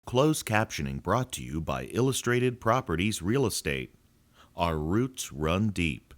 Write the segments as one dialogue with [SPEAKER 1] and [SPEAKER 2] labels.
[SPEAKER 1] Closed captioning brought to you by Illustrated Properties Real Estate. Our roots run deep.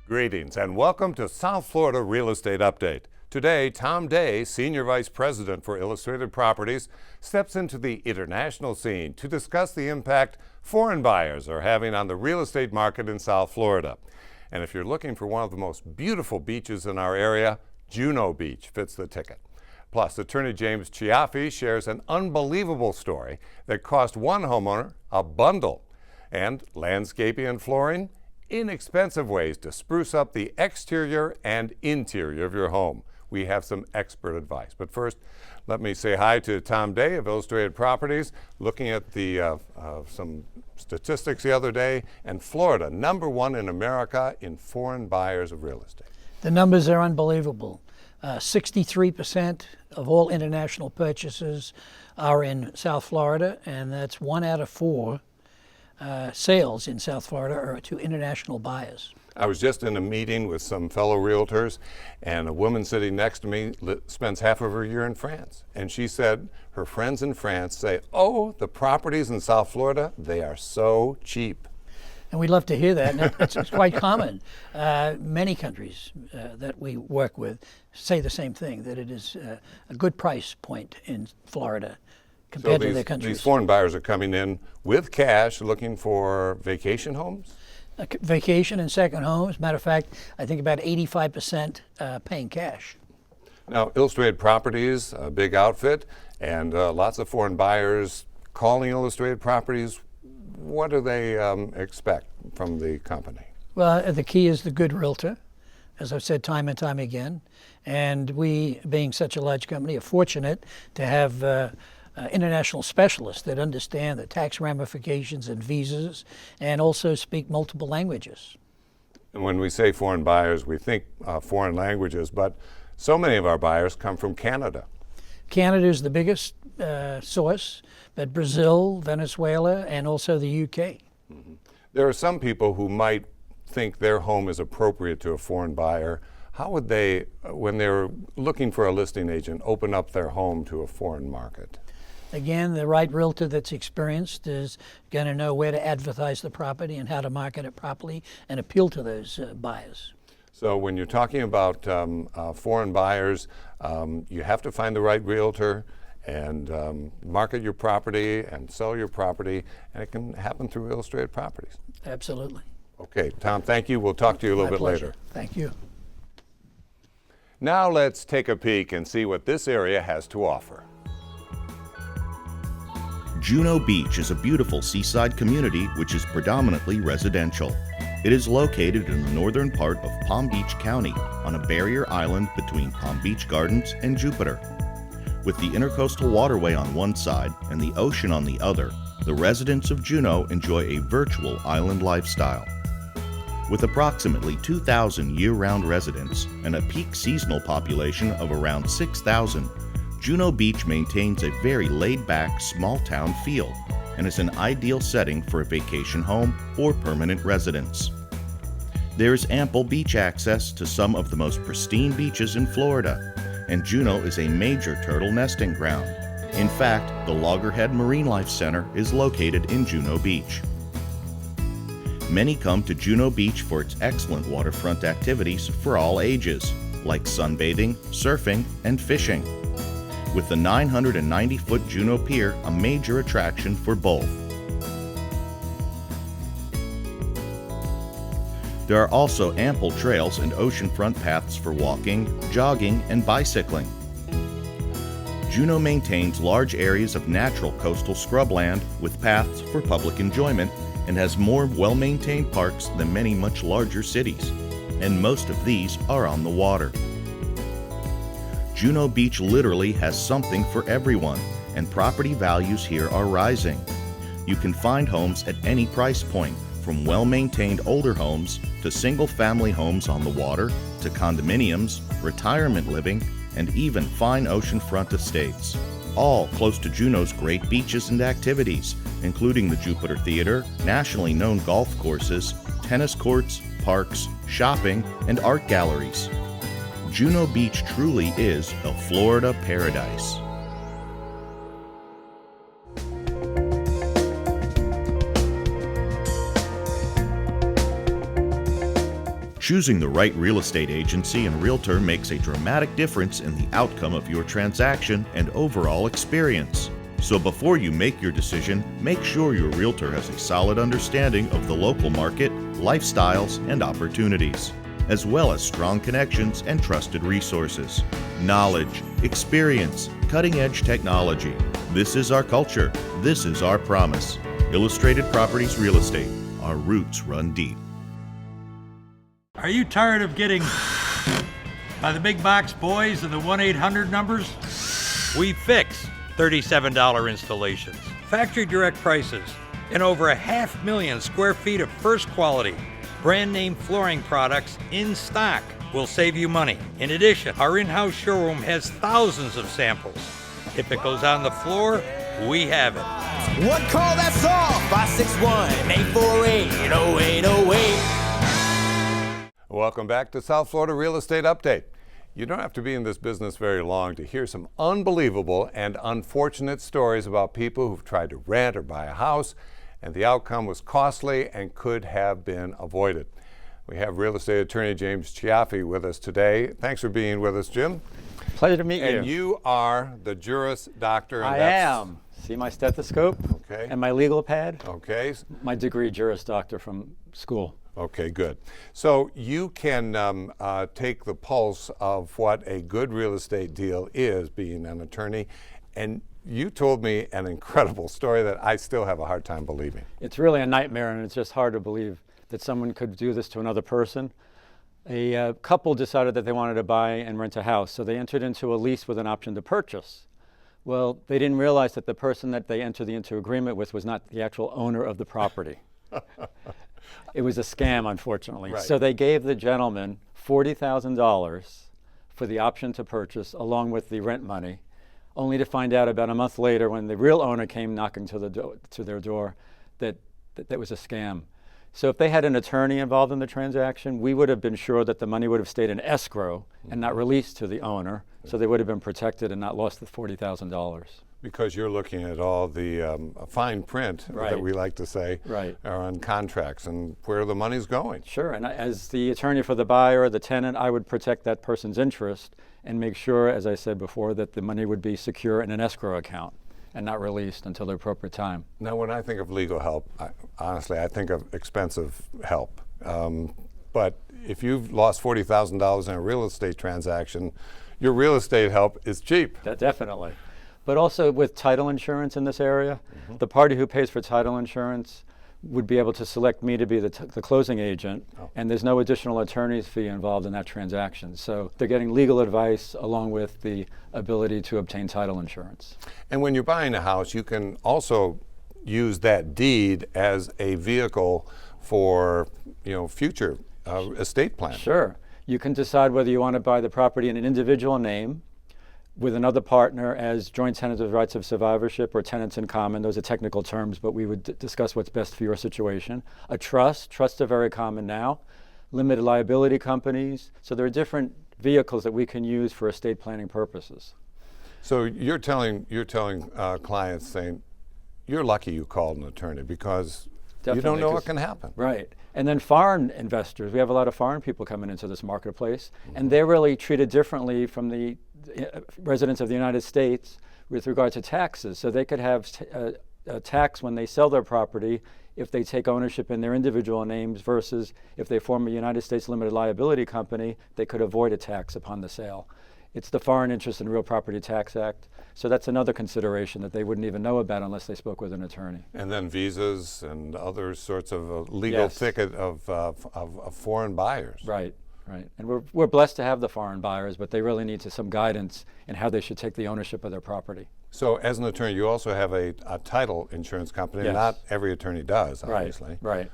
[SPEAKER 2] Greetings and welcome to South Florida Real Estate Update. Today, Tom Day, Senior Vice President for Illustrated Properties, steps into the international scene to discuss the impact foreign buyers are having on the real estate market in South Florida. And if you're looking for one of the most beautiful beaches in our area, Juno Beach fits the ticket. Plus, attorney James Chiaffi shares an unbelievable story that cost one homeowner a bundle. And landscaping and flooring, inexpensive ways to spruce up the exterior and interior of your home. We have some expert advice. But first, let me say hi to Tom Day of Illustrated Properties, looking at the some statistics the other day, and Florida, #1 in America in foreign buyers of real estate.
[SPEAKER 3] The numbers are unbelievable. 63% of all international purchases are in South Florida, and that's 1 out of 4 sales in South Florida are to international buyers.
[SPEAKER 2] I was just in a meeting with some fellow realtors, and a woman sitting next to me spends half of her year in France. And she said her friends in France say, oh, the properties in South Florida, they are so cheap.
[SPEAKER 3] And we love to hear that, and it's quite common. Many countries that we work with say the same thing, that it is a good price point in Florida compared to their countries.
[SPEAKER 2] These foreign buyers are coming in with cash looking for vacation homes?
[SPEAKER 3] Vacation and second homes. Matter of fact, I think about 85% paying cash.
[SPEAKER 2] Now, Illustrated Properties, a big outfit, and lots of foreign buyers calling Illustrated Properties. What do they expect from the company?
[SPEAKER 3] Well, the key is the good realtor, as I've said time and time again. And we, being such a large company, are fortunate to have international specialists that understand the tax ramifications and visas and also speak multiple languages.
[SPEAKER 2] And when we say foreign buyers, we think foreign languages, but so many of our buyers come from Canada.
[SPEAKER 3] Canada is the biggest source, but Brazil, Venezuela, and also the UK.
[SPEAKER 2] Mm-hmm. There are some people who might think their home is appropriate to a foreign buyer. How would they, when they're looking for a listing agent, open up their home to a foreign market?
[SPEAKER 3] Again, the right realtor that's experienced is going to know where to advertise the property and how to market it properly and appeal to those buyers.
[SPEAKER 2] So when you're talking about foreign buyers, you have to find the right realtor and market your property and sell your property, and it can happen through Illustrated Properties.
[SPEAKER 3] Absolutely.
[SPEAKER 2] Okay, Tom, thank you. We'll talk to you a little bit
[SPEAKER 3] pleasure.
[SPEAKER 2] later.
[SPEAKER 3] Thank you.
[SPEAKER 2] Now let's take a peek and see what this area has to offer.
[SPEAKER 1] Juno Beach is a beautiful seaside community which is predominantly residential. It is located in the northern part of Palm Beach County on a barrier island between Palm Beach Gardens and Jupiter. With the Intercoastal Waterway on one side and the ocean on the other, the residents of Juno enjoy a virtual island lifestyle. With approximately 2,000 year-round residents and a peak seasonal population of around 6,000, Juno Beach maintains a very laid-back, small-town feel and is an ideal setting for a vacation home or permanent residence. There is ample beach access to some of the most pristine beaches in Florida, and Juno is a major turtle nesting ground. In fact, the Loggerhead Marine Life Center is located in Juno Beach. Many come to Juno Beach for its excellent waterfront activities for all ages, like sunbathing, surfing, and fishing, with the 990-foot Juno Pier a major attraction for both. There are also ample trails and oceanfront paths for walking, jogging, and bicycling. Juno maintains large areas of natural coastal scrubland with paths for public enjoyment and has more well-maintained parks than many much larger cities, and most of these are on the water. Juno Beach literally has something for everyone, and property values here are rising. You can find homes at any price point, from well-maintained older homes to single-family homes on the water, to condominiums, retirement living, and even fine oceanfront estates. All close to Juneau's great beaches and activities, including the Jupiter Theater, nationally known golf courses, tennis courts, parks, shopping, and art galleries. Juno Beach truly is a Florida paradise. Choosing the right real estate agency and realtor makes a dramatic difference in the outcome of your transaction and overall experience. So before you make your decision, make sure your realtor has a solid understanding of the local market, lifestyles, and opportunities, as well as strong connections and trusted resources. Knowledge, experience, cutting-edge technology. This is our culture. This is our promise. Illustrated Properties Real Estate. Our roots run deep.
[SPEAKER 4] Are you tired of getting by the big box boys and the 1-800 numbers? We fix $37 installations, factory direct prices, and over 500,000 square feet of first quality, brand name flooring products in stock will save you money. In addition, our in-house showroom has thousands of samples. If it goes on the floor, we have it.
[SPEAKER 5] One call, that's all. 561-848-0808.
[SPEAKER 2] Welcome back to South Florida Real Estate Update. You don't have to be in this business very long to hear some unbelievable and unfortunate stories about people who've tried to rent or buy a house, and the outcome was costly and could have been avoided. We have real estate attorney James Chiaffi with us today. Thanks for being with us, Jim.
[SPEAKER 6] Pleasure to meet you.
[SPEAKER 2] And you are the Juris Doctor. And
[SPEAKER 6] I am. See my stethoscope?
[SPEAKER 2] Okay.
[SPEAKER 6] And my legal pad?
[SPEAKER 2] Okay.
[SPEAKER 6] My degree, Juris Doctor from school.
[SPEAKER 2] Okay, good. So you can take the pulse of what a good real estate deal is, being an attorney, and you told me an incredible story that I still have a hard time believing.
[SPEAKER 6] It's really a nightmare, and it's just hard to believe that someone could do this to another person. A couple decided that they wanted to buy and rent a house, so they entered into a lease with an option to purchase. Well, they didn't realize that the person that they entered into agreement with was not the actual owner of the property. It was a scam, unfortunately.
[SPEAKER 2] Right.
[SPEAKER 6] So they gave the gentleman $40,000 for the option to purchase along with the rent money, only to find out about a month later when the real owner came knocking to their door that was a scam. So if they had an attorney involved in the transaction, we would have been sure that the money would have stayed in escrow and not released to the owner, so they would have been protected and not lost the $40,000.
[SPEAKER 2] Because you're looking at all the fine print that
[SPEAKER 6] Right.
[SPEAKER 2] we like to say
[SPEAKER 6] Right.
[SPEAKER 2] on contracts and where the money's going.
[SPEAKER 6] Sure, and as the attorney for the buyer or the tenant, I would protect that person's interest and make sure, as I said before, that the money would be secure in an escrow account and not released until the appropriate time.
[SPEAKER 2] Now, when I think of legal help, honestly, I think of expensive help. But if you've lost $40,000 in a real estate transaction, your real estate help is cheap.
[SPEAKER 6] Definitely. But also with title insurance in this area, the party who pays for title insurance would be able to select me to be the closing agent, and there's no additional attorney's fee involved in that transaction. So they're getting legal advice along with the ability to obtain title insurance.
[SPEAKER 2] And when you're buying a house, you can also use that deed as a vehicle for, future estate planning.
[SPEAKER 6] Sure. You can decide whether you want to buy the property in an individual name with another partner as joint tenants with rights of survivorship or tenants in common. Those are technical terms, but we would discuss what's best for your situation. A trust. Trusts are very common now. Limited liability companies. So there are different vehicles that we can use for estate planning purposes.
[SPEAKER 2] So you're telling clients, saying, you're lucky you called an attorney because you don't know what can happen.
[SPEAKER 6] Right. And then foreign investors. We have a lot of foreign people coming into this marketplace, and they're really treated differently from the residents of the United States with regard to taxes. So they could have a tax when they sell their property if they take ownership in their individual names versus if they form a United States limited liability company, they could avoid a tax upon the sale. It's the Foreign Interest in Real Property Tax Act. So that's another consideration that they wouldn't even know about unless they spoke with an attorney.
[SPEAKER 2] And then visas and other sorts of legal thicket of foreign buyers.
[SPEAKER 6] Right. Right, and we're blessed to have the foreign buyers, but they really need some guidance in how they should take the ownership of their property.
[SPEAKER 2] So as an attorney, you also have a title insurance company.
[SPEAKER 6] Yes.
[SPEAKER 2] Not every attorney does, obviously.
[SPEAKER 6] Right.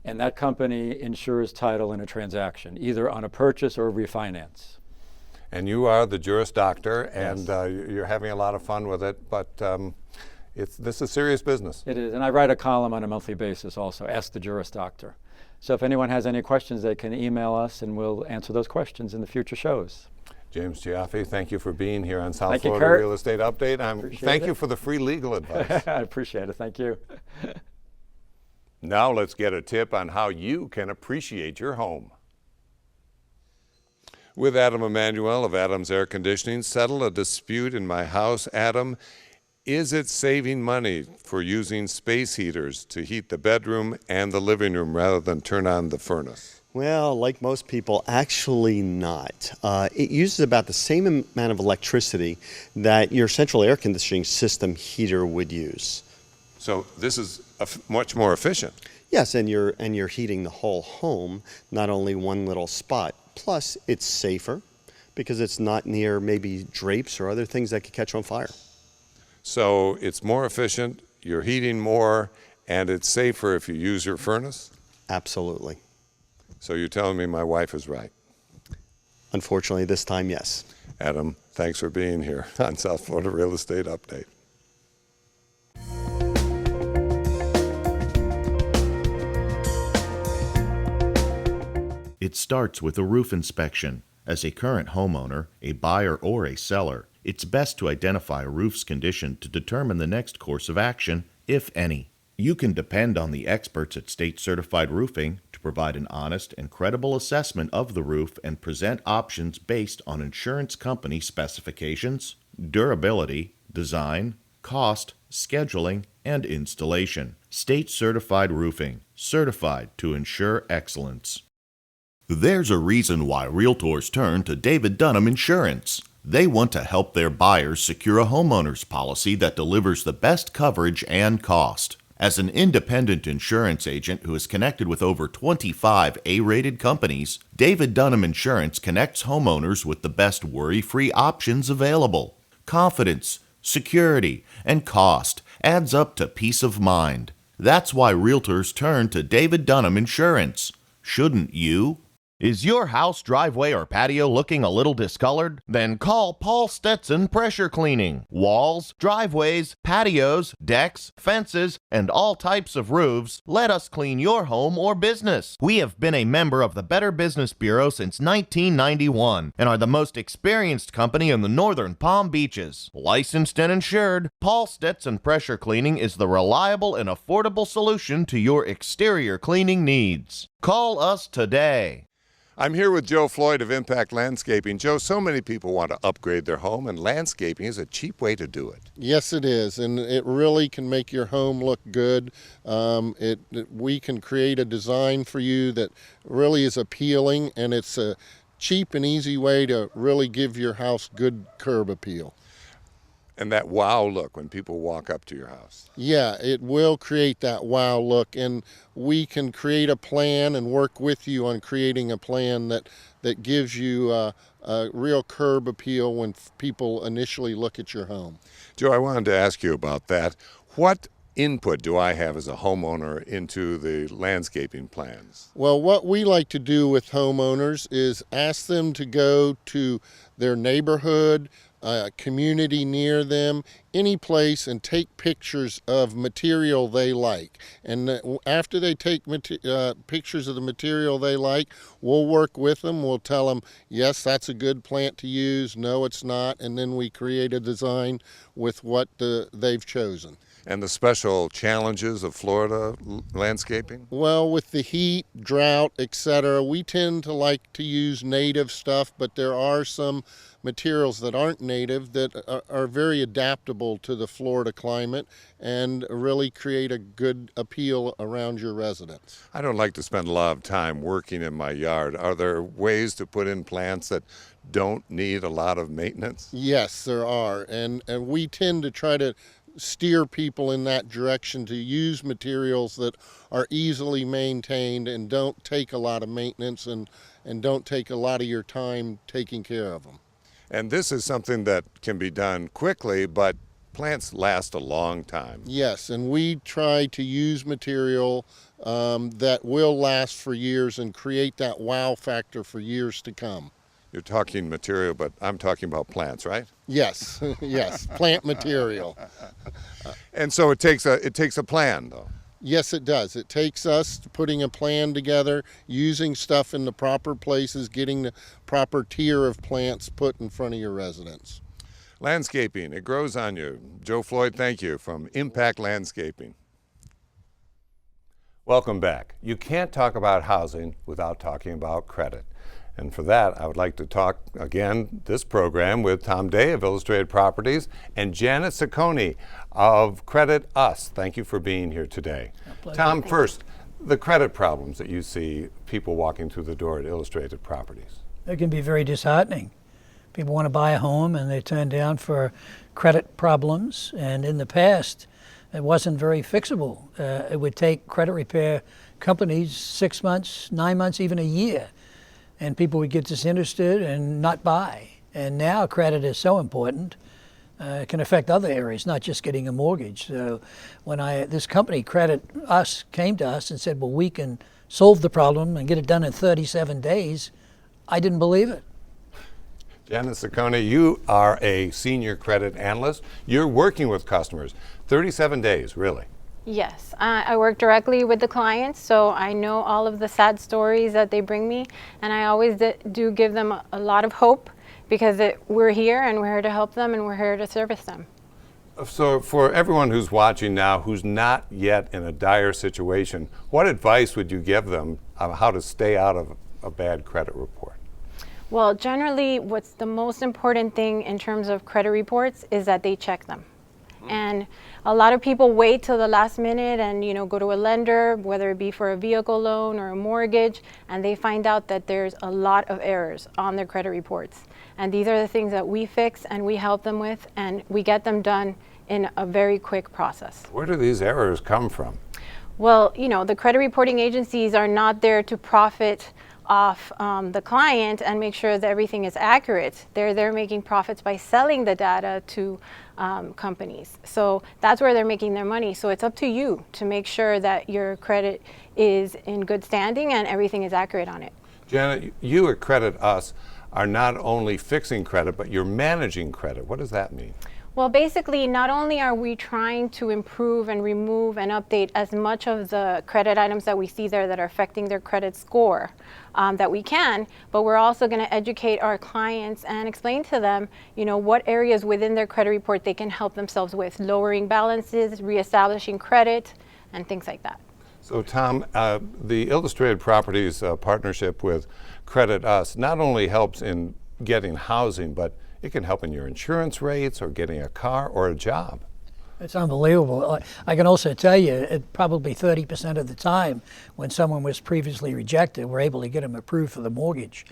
[SPEAKER 6] And that company insures title in a transaction, either on a purchase or a refinance.
[SPEAKER 2] And you are the Juris Doctor, and you're having a lot of fun with it, but this is serious business.
[SPEAKER 6] It is, and I write a column on a monthly basis also, Ask the Juris Doctor. So if anyone has any questions, they can email us, and we'll answer those questions in the future shows.
[SPEAKER 2] James Giaffi, thank you for being here on South
[SPEAKER 6] Thank you,
[SPEAKER 2] Florida
[SPEAKER 6] Kurt.
[SPEAKER 2] Real Estate Update. Thank you for the free legal advice.
[SPEAKER 6] I appreciate it. Thank you.
[SPEAKER 2] Now let's get a tip on how you can appreciate your home. With Adam Emanuel of Adams Air Conditioning, settle a dispute in my house. Adam, is it saving money for using space heaters to heat the bedroom and the living room rather than turn on the furnace?
[SPEAKER 7] Well, like most people, actually not. It uses about the same amount of electricity that your central air conditioning system heater would use.
[SPEAKER 2] So this is much more efficient.
[SPEAKER 7] Yes, and you're heating the whole home, not only one little spot. Plus, it's safer because it's not near maybe drapes or other things that could catch on fire.
[SPEAKER 2] So it's more efficient, you're heating more, and it's safer if you use your furnace?
[SPEAKER 7] Absolutely.
[SPEAKER 2] So you're telling me my wife is right?
[SPEAKER 7] Unfortunately, this time, yes.
[SPEAKER 2] Adam, thanks for being here on South Florida Real Estate Update.
[SPEAKER 1] It starts with a roof inspection. As a current homeowner, a buyer, or a seller, it's best to identify a roof's condition to determine the next course of action, if any. You can depend on the experts at State Certified Roofing to provide an honest and credible assessment of the roof and present options based on insurance company specifications, durability, design, cost, scheduling, and installation. State Certified Roofing, certified to ensure excellence. There's a reason why realtors turn to David Dunham Insurance. They want to help their buyers secure a homeowner's policy that delivers the best coverage and cost. As an independent insurance agent who is connected with over 25 A-rated companies, David Dunham Insurance connects homeowners with the best worry-free options available. Confidence, security, and cost adds up to peace of mind. That's why realtors turn to David Dunham Insurance. Shouldn't you? Is your house, driveway, or patio looking a little discolored? Then call Paul Stetson Pressure Cleaning. Walls, driveways, patios, decks, fences, and all types of roofs, let us clean your home or business. We have been a member of the Better Business Bureau since 1991 and are the most experienced company in the northern Palm Beaches. Licensed and insured, Paul Stetson Pressure Cleaning is the reliable and affordable solution to your exterior cleaning needs. Call us today.
[SPEAKER 2] I'm here with Joe Floyd of Impact Landscaping. Joe, so many people want to upgrade their home, and landscaping is a cheap way to do it.
[SPEAKER 8] Yes, it is, and it really can make your home look good. We can create a design for you that really is appealing, and it's a cheap and easy way to really give your house good curb appeal.
[SPEAKER 2] And that wow look when people walk up to your house.
[SPEAKER 8] Yeah, it will create that wow look, and we can create a plan and work with you on creating a plan that gives you a real curb appeal when people initially look at your home.
[SPEAKER 2] Joe, I wanted to ask you about that. What input do I have as a homeowner into the landscaping plans?
[SPEAKER 8] Well, what we like to do with homeowners is ask them to go to their neighborhood, community near them, any place, and take pictures of material they like. And after they take pictures of the material they like, we'll work with them. We'll tell them, yes, that's a good plant to use. No, it's not. And then we create a design with what they've chosen.
[SPEAKER 2] And the special challenges of Florida landscaping?
[SPEAKER 8] Well, with the heat, drought, etc., we tend to like to use native stuff, but there are some materials that aren't native that are very adaptable to the Florida climate and really create a good appeal around your residence.
[SPEAKER 2] I don't like to spend a lot of time working in my yard. Are there ways to put in plants that don't need a lot of maintenance?
[SPEAKER 8] Yes, there are, and we tend to try to steer people in that direction to use materials that are easily maintained and don't take a lot of maintenance and don't take a lot of your time taking care of them.
[SPEAKER 2] And this is something that can be done quickly, but plants last a long time.
[SPEAKER 8] Yes, and we try to use material that will last for years and create that wow factor for years to come.
[SPEAKER 2] You're talking material, but I'm talking about plants, right?
[SPEAKER 8] Yes, yes, plant material.
[SPEAKER 2] And so it takes a plan, though.
[SPEAKER 8] Yes, it does. It takes us putting a plan together, using stuff in the proper places, getting the proper tier of plants put in front of your residents.
[SPEAKER 2] Landscaping, it grows on you. Joe Floyd, thank you, from Impact Landscaping. Welcome back. You can't talk about housing without talking about credit. And for that, I would like to talk again this program with Tom Day of Illustrated Properties and Janet Ciccone of Credit Us. Thank you for being here today. Tom, first, the credit problems that you see people walking through the door at Illustrated Properties.
[SPEAKER 3] It can be very disheartening. People want to buy a home and they turn down for credit problems, and in the past it wasn't very fixable. It would take credit repair companies 6 months, 9 months, even a year, and people would get disinterested and not buy. And now credit is so important. It can affect other areas, not just getting a mortgage. So when this company, Credit Us, came to us and said, well, we can solve the problem and get it done in 37 days, I didn't believe it.
[SPEAKER 2] Janet Ciccone, you are a senior credit analyst. You're working with customers. 37 days, really?
[SPEAKER 9] Yes, I work directly with the clients, so I know all of the sad stories that they bring me, and I always do give them a lot of hope, because we're here and we're here to help them and we're here to service them.
[SPEAKER 2] So for everyone who's watching now who's not yet in a dire situation, what advice would you give them on how to stay out of a bad credit report?
[SPEAKER 9] Well, generally, what's the most important thing in terms of credit reports is that they check them. And a lot of people wait till the last minute and go to a lender, whether it be for a vehicle loan or a mortgage, and they find out that there's a lot of errors on their credit reports. And these are the things that we fix and we help them with, and we get them done in a very quick process.
[SPEAKER 2] Where do these errors come from?
[SPEAKER 9] Well, the credit reporting agencies are not there to profit off the client and make sure that everything is accurate. They're making profits by selling the data to companies. So that's where they're making their money. So it's up to you to make sure that your credit is in good standing and everything is accurate on it.
[SPEAKER 2] Janet, you at Credit Us are not only fixing credit, but you're managing credit. What does that mean?
[SPEAKER 9] Well, basically, not only are we trying to improve and remove and update as much of the credit items that we see there that are affecting their credit score that we can, but we're also going to educate our clients and explain to them, what areas within their credit report they can help themselves with, lowering balances, reestablishing credit, and things like that.
[SPEAKER 2] So, Tom, the Illustrated Properties partnership with Credit Us not only helps in getting housing, but it can help in your insurance rates or getting a car or a job.
[SPEAKER 3] It's unbelievable. I can also tell you, probably 30% of the time when someone was previously rejected, we're able to get them approved for the mortgage.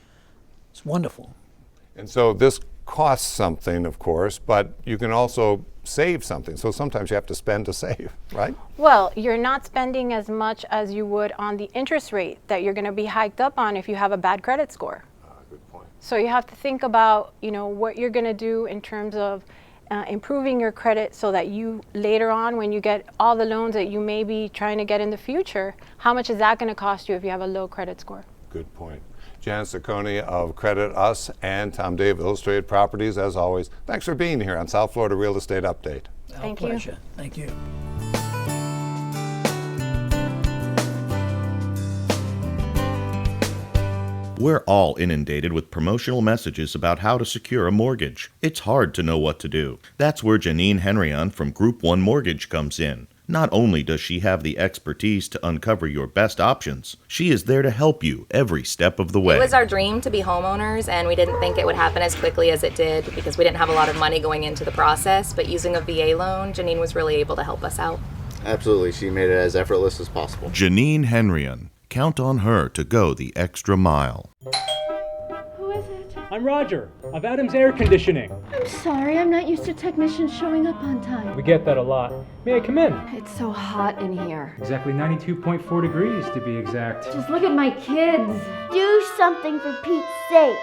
[SPEAKER 3] It's wonderful.
[SPEAKER 2] And so this costs something, of course, but you can also save something. So sometimes you have to spend to save, right?
[SPEAKER 9] Well, you're not spending as much as you would on the interest rate that you're going to be hiked up on if you have a bad credit score.
[SPEAKER 2] Good point.
[SPEAKER 9] So you have to think about, what you're going to do in terms of improving your credit so that you later on, when you get all the loans that you may be trying to get in the future, how much is that going to cost you if you have a low credit score?
[SPEAKER 2] Good point. Janet Ciccone of Credit Us and Tom Day of Illustrated Properties, as always, thanks for being here on South Florida Real Estate Update.
[SPEAKER 9] Thank
[SPEAKER 3] Our
[SPEAKER 9] you.
[SPEAKER 3] pleasure. Thank you.
[SPEAKER 1] We're all inundated with promotional messages about how to secure a mortgage. It's hard to know what to do. That's where Janine Henryon from Group 1 Mortgage comes in. Not only does she have the expertise to uncover your best options, she is there to help you every step of the way.
[SPEAKER 10] It was our dream to be homeowners, and we didn't think it would happen as quickly as it did because we didn't have a lot of money going into the process. But using a VA loan, Janine was really able to help us out.
[SPEAKER 11] Absolutely. She made it as effortless as possible.
[SPEAKER 1] Janine Henryon. Count on her to go the extra mile.
[SPEAKER 12] Who is it?
[SPEAKER 13] I'm Roger, of Adams Air Conditioning.
[SPEAKER 12] I'm sorry, I'm not used to technicians showing up on time.
[SPEAKER 13] We get that a lot. May I come in?
[SPEAKER 12] It's so hot in here.
[SPEAKER 13] Exactly 92.4 degrees to be exact.
[SPEAKER 12] Just look at my kids.
[SPEAKER 14] Do something for Pete's sake.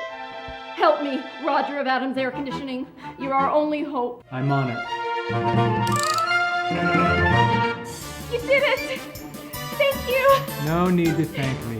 [SPEAKER 12] Help me, Roger of Adams Air Conditioning. You're our only hope.
[SPEAKER 13] I'm on it.
[SPEAKER 12] You did it! Thank you!
[SPEAKER 13] No need to thank me.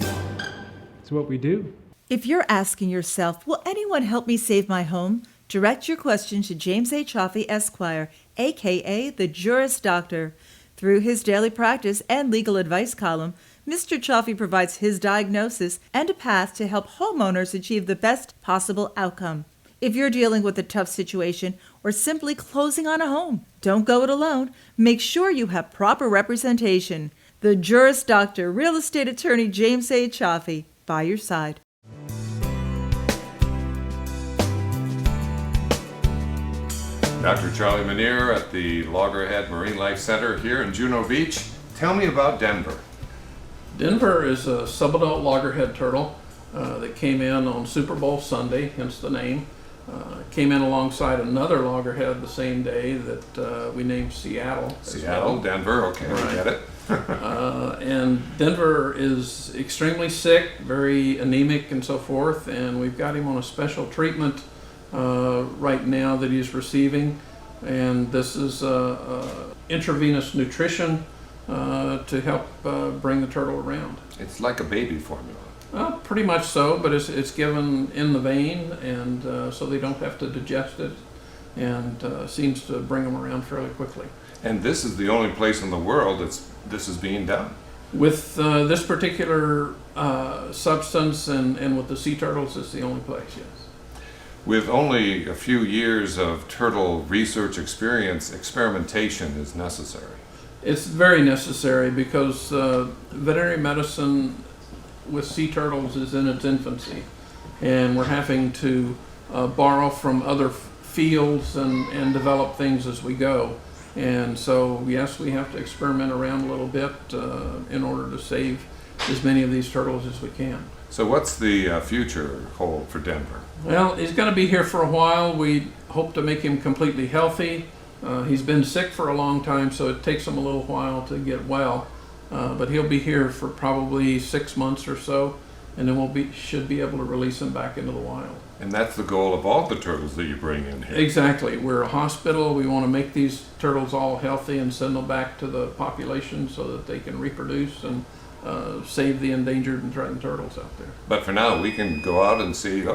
[SPEAKER 13] It's what we do.
[SPEAKER 15] If you're asking yourself, will anyone help me save my home? Direct your question to James A. Chaffee, Esquire, a.k.a. the Juris Doctor. Through his daily practice and legal advice column, Mr. Chaffee provides his diagnosis and a path to help homeowners achieve the best possible outcome. If you're dealing with a tough situation or simply closing on a home, don't go it alone. Make sure you have proper representation. The Juris Doctor, real estate attorney James A. Chaffee, by your side.
[SPEAKER 2] Dr. Charlie Meneer at the Loggerhead Marine Life Center here in Juno Beach. Tell me about Denver.
[SPEAKER 16] Denver is a subadult loggerhead turtle that came in on Super Bowl Sunday, hence the name. Came in alongside another loggerhead the same day that we named Seattle.
[SPEAKER 2] Seattle, Denver, okay, right. I get it.
[SPEAKER 16] And Denver is extremely sick, very anemic and so forth, and we've got him on a special treatment right now that he's receiving, and this is intravenous nutrition to help bring the turtle around.
[SPEAKER 2] It's like a baby formula.
[SPEAKER 16] Well, pretty much so, but it's given in the vein, and so they don't have to digest it, and seems to bring them around fairly quickly.
[SPEAKER 2] And this is the only place in the world this is being done.
[SPEAKER 16] With this particular substance and with the sea turtles, it's the only place, yes.
[SPEAKER 2] With only a few years of turtle research experience, experimentation is necessary.
[SPEAKER 16] It's very necessary because veterinary medicine with sea turtles is in its infancy, and we're having to borrow from other fields and develop things as we go. And so, yes, we have to experiment around a little bit in order to save as many of these turtles as we can.
[SPEAKER 2] So what's the future hold for Denver?
[SPEAKER 16] Well, he's going to be here for a while. We hope to make him completely healthy. He's been sick for a long time, so it takes him a little while to get well. But he'll be here for probably 6 months or so, and then should be able to release him back into the wild.
[SPEAKER 2] And that's the goal of all the turtles that you bring in here.
[SPEAKER 16] Exactly. We're a hospital. We want to make these turtles all healthy and send them back to the population so that they can reproduce and save the endangered and threatened turtles out there.
[SPEAKER 2] But for now, we can go out and see,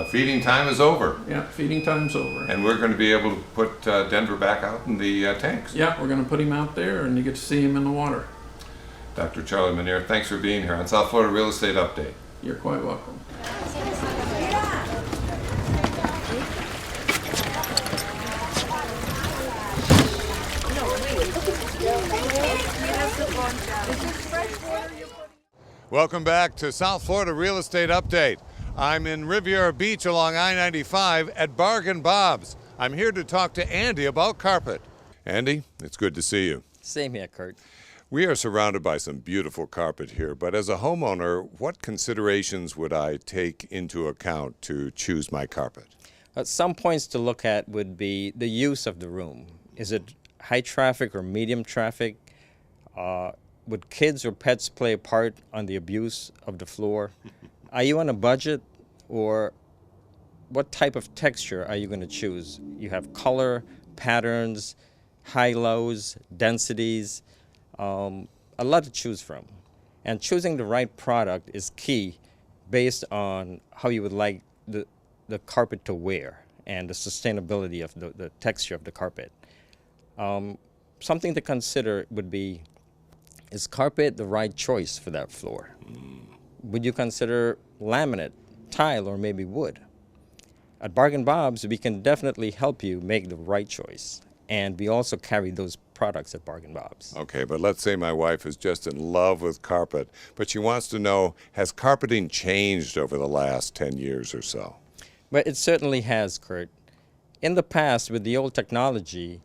[SPEAKER 2] feeding time is over.
[SPEAKER 16] Yeah, feeding time's over.
[SPEAKER 2] And we're going to be able to put Denver back out in the tanks.
[SPEAKER 16] Yeah, we're going to put him out there and you get to see him in the water.
[SPEAKER 2] Dr. Charlie Meneer, thanks for being here on South Florida Real Estate Update.
[SPEAKER 16] You're quite welcome.
[SPEAKER 2] Welcome back to South Florida Real Estate Update. I'm in Riviera Beach along I-95 at Bargain Bob's. I'm here to talk to Andy about carpet. Andy, it's good to see you.
[SPEAKER 17] Same here, Kurt.
[SPEAKER 2] We are surrounded by some beautiful carpet here, but as a homeowner, what considerations would I take into account to choose my carpet?
[SPEAKER 17] Some points to look at would be the use of the room. Is it high traffic or medium traffic? Would kids or pets play a part on the abuse of the floor? Are you on a budget, or what type of texture are you going to choose? You have color, patterns, high-lows, densities, a lot to choose from. And choosing the right product is key based on how you would like the carpet to wear and the sustainability of the texture of the carpet. Something to consider would be, is carpet the right choice for that floor? Would you consider laminate, tile, or maybe wood? At Bargain Bob's, we can definitely help you make the right choice. And we also carry those products at Bargain Bob's.
[SPEAKER 2] Okay, but let's say my wife is just in love with carpet, but she wants to know, has carpeting changed over the last 10 years or so?
[SPEAKER 17] But it certainly has, Kurt. In the past, with the old technology,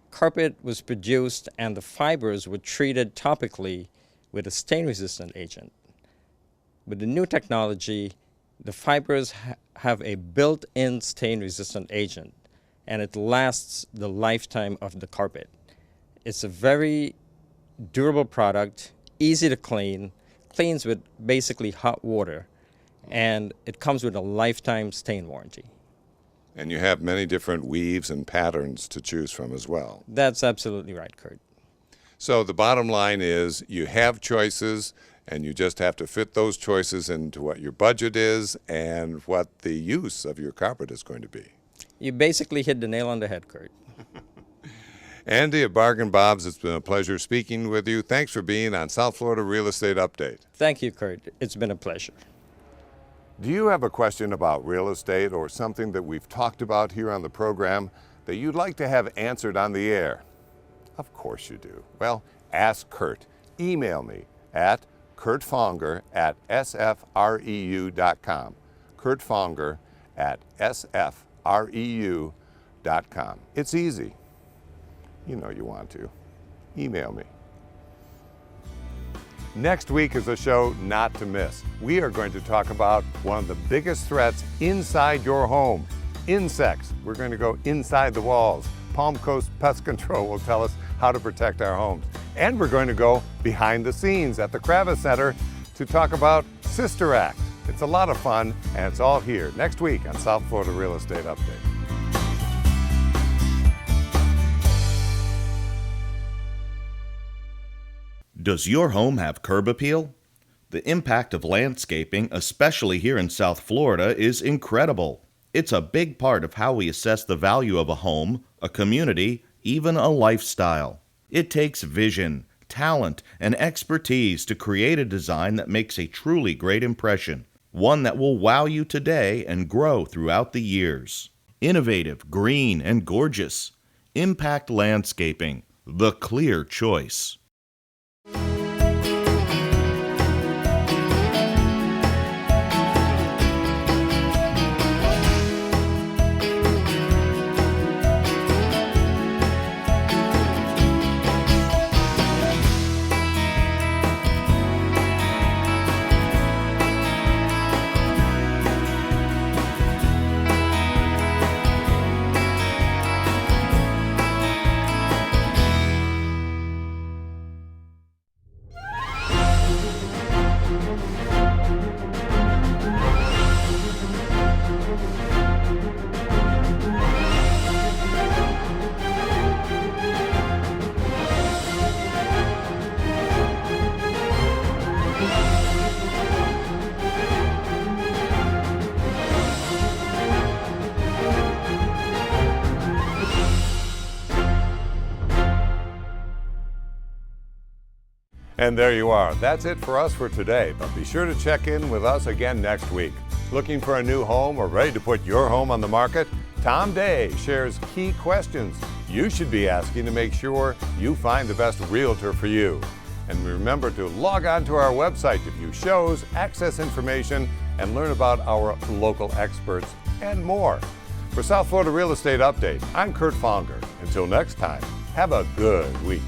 [SPEAKER 17] carpet was produced and the fibers were treated topically with a stain-resistant agent. With the new technology, the fibers have a built-in stain-resistant agent, and it lasts the lifetime of the carpet. It's a very durable product, easy to clean, cleans with basically hot water, and it comes with a lifetime stain warranty.
[SPEAKER 2] And you have many different weaves and patterns to choose from as well.
[SPEAKER 17] That's absolutely right, Kurt.
[SPEAKER 2] So the bottom line is you have choices, And you just have to fit those choices into what your budget is and what the use of your carpet is going to be.
[SPEAKER 17] You basically hit the nail on the head, Kurt.
[SPEAKER 2] Andy at Bargain Bob's, it's been a pleasure speaking with you. Thanks for being on South Florida Real Estate Update.
[SPEAKER 17] Thank you, Kurt. It's been a pleasure.
[SPEAKER 2] Do you have a question about real estate or something that we've talked about here on the program that you'd like to have answered on the air? Of course you do. Well, ask Kurt. Email me at kurtfonger@sfreu.com. kurtfonger@sfreu.com. It's easy. You know you want to. Email me. Next week is a show not to miss. We are going to talk about one of the biggest threats inside your home, insects. We're going to go inside the walls. Palm Coast Pest Control will tell us how to protect our homes. And we're going to go behind the scenes at the Kravis Center to talk about Sister Act. It's a lot of fun, and it's all here next week on South Florida Real Estate Update.
[SPEAKER 1] Does your home have curb appeal? The impact of landscaping, especially here in South Florida, is incredible. It's a big part of how we assess the value of a home, a community, even a lifestyle. It takes vision, talent, and expertise to create a design that makes a truly great impression, one that will wow you today and grow throughout the years. Innovative, green, and gorgeous. Impact Landscaping, the clear choice.
[SPEAKER 2] And there you are. That's it for us for today, but be sure to check in with us again next week. Looking for a new home or ready to put your home on the market? Tom Day shares key questions you should be asking to make sure you find the best realtor for you. And remember to log on to our website to view shows, access information, and learn about our local experts and more. For South Florida Real Estate Update, I'm Kurt Fonger. Until next time, have a good week.